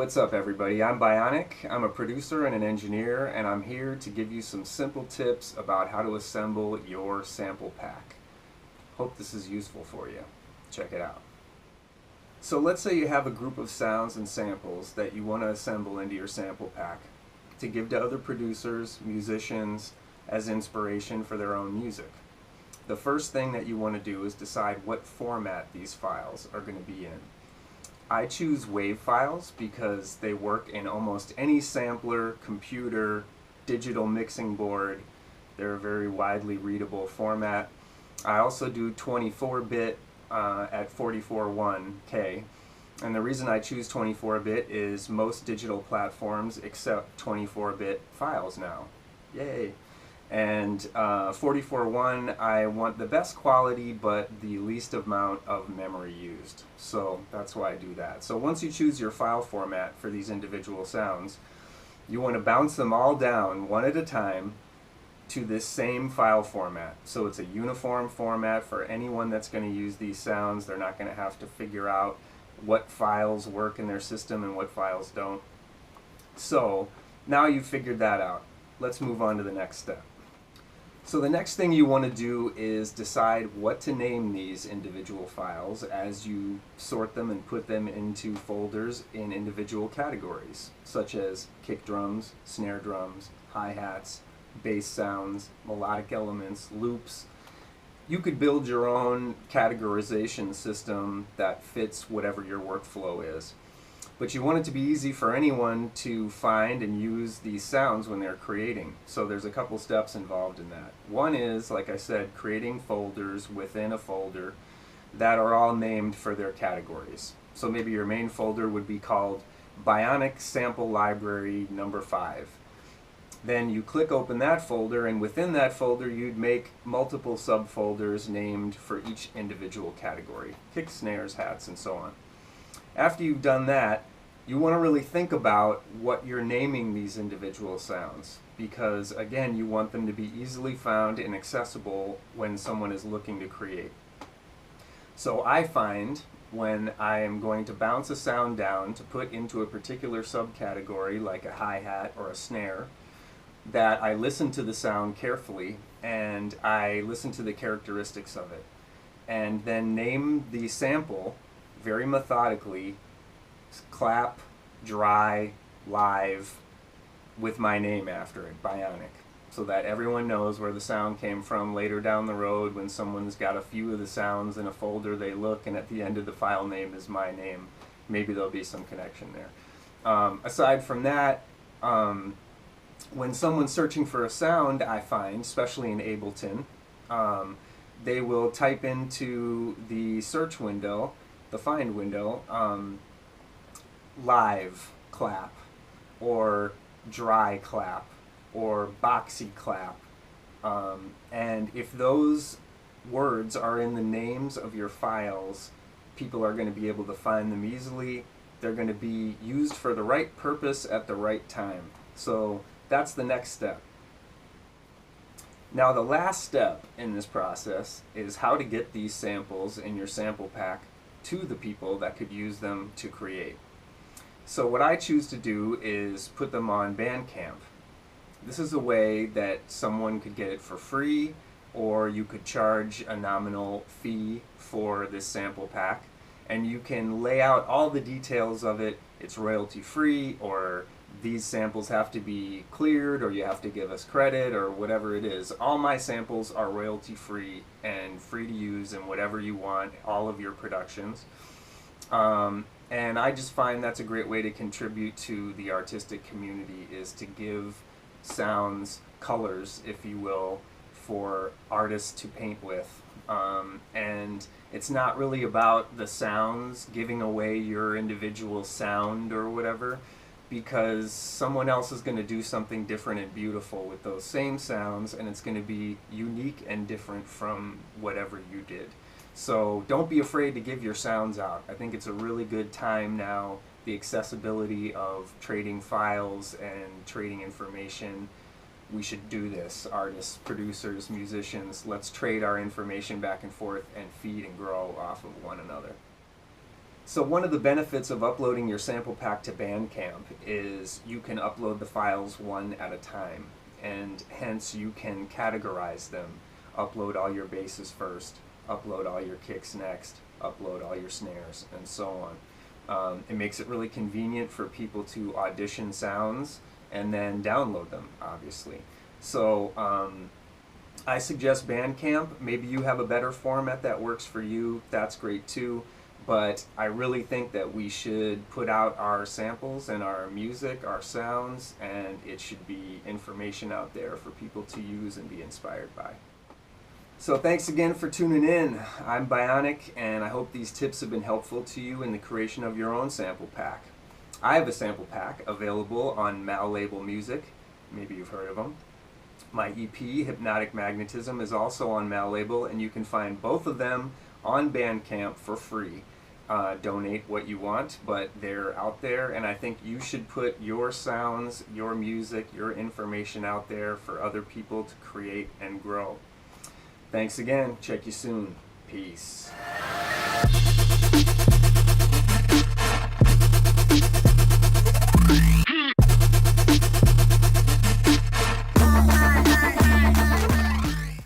What's up everybody? I'm Bionik. I'm a producer and an engineer, and I'm here to give you some simple tips about how to assemble your sample pack. Hope this is useful for you. Check it out. So let's say you have a group of sounds and samples that you want to assemble into your sample pack to give to other producers, musicians, as inspiration for their own music. The first thing that you want to do is decide what format these files are going to be in. I choose WAV files because they work in almost any sampler, computer, digital mixing board. They're a very widely readable format. I also do 24-bit at 44.1K. And the reason I choose 24-bit is most digital platforms accept 24-bit files now. Yay! And 44.1, I want the best quality but the least amount of memory used. So that's why I do that. So once you choose your file format for these individual sounds, you want to bounce them all down one at a time to this same file format. So it's a uniform format for anyone that's going to use these sounds. They're not going to have to figure out what files work in their system and what files don't. So now you've figured that out. Let's move on to the next step. So the next thing you want to do is decide what to name these individual files as you sort them and put them into folders in individual categories, such as kick drums, snare drums, hi-hats, bass sounds, melodic elements, loops. You could build your own categorization system that fits whatever your workflow is. But you want it to be easy for anyone to find and use these sounds when they're creating. So there's a couple steps involved in that. One is, like I said, creating folders within a folder that are all named for their categories. So maybe your main folder would be called Bionik Sample Library number 5. Then you click open that folder, and within that folder you'd make multiple subfolders named for each individual category. Kick, snares, hats, and so on. After you've done that, you want to really think about what you're naming these individual sounds, because again, you want them to be easily found and accessible when someone is looking to create. So I find when I am going to bounce a sound down to put into a particular subcategory like a hi-hat or a snare, that I listen to the sound carefully and I listen to the characteristics of it and then name the sample very methodically, clap, dry, live, with my name after it, Bionik, so that everyone knows where the sound came from later down the road when someone's got a few of the sounds in a folder. They look and at the end of the file name is my name. Maybe there'll be some connection there. Aside from that, when someone's searching for a sound, I find, especially in Ableton, they will type into the search window, the find window, live clap, or dry clap, or boxy clap. And if those words are in the names of your files, people are going to be able to find them easily. They're going to be used for the right purpose at the right time. So that's the next step. Now the last step in this process is how to get these samples in your sample pack to the people that could use them to create. So what I choose to do is put them on Bandcamp. This is a way that someone could get it for free, or you could charge a nominal fee for this sample pack, and you can lay out all the details of it. It's royalty free, or these samples have to be cleared, or you have to give us credit, or whatever it is. All my samples are royalty free and free to use in whatever you want, all of your productions. And I just find that's a great way to contribute to the artistic community, is to give sounds colors, if you will, for artists to paint with. And it's not really about the sounds, giving away your individual sound or whatever, because someone else is going to do something different and beautiful with those same sounds, and it's going to be unique and different from whatever you did. So don't be afraid to give your sounds out. I think it's a really good time now, the accessibility of trading files and trading information. We should do this. Artists, producers, musicians, let's trade our information back and forth and feed and grow off of one another. So one of the benefits of uploading your sample pack to Bandcamp is you can upload the files one at a time, and hence you can categorize them. Upload all your basses first, upload all your kicks next, upload all your snares, and so on. It makes it really convenient for people to audition sounds and then download them, obviously. So I suggest Bandcamp. Maybe you have a better format that works for you. That's great too. But I really think that we should put out our samples and our music, our sounds, and it should be information out there for people to use and be inspired by. So thanks again for tuning in. I'm Bionik, and I hope these tips have been helpful to you in the creation of your own sample pack. I have a sample pack available on Mal Label Music. Maybe you've heard of them. My EP, Hypnotic Magnetism, is also on Mal Label, and you can find both of them on Bandcamp for free. Donate what you want, but they're out there, and I think you should put your sounds, your music, your information out there for other people to create and grow. Thanks again. Check you soon. Peace.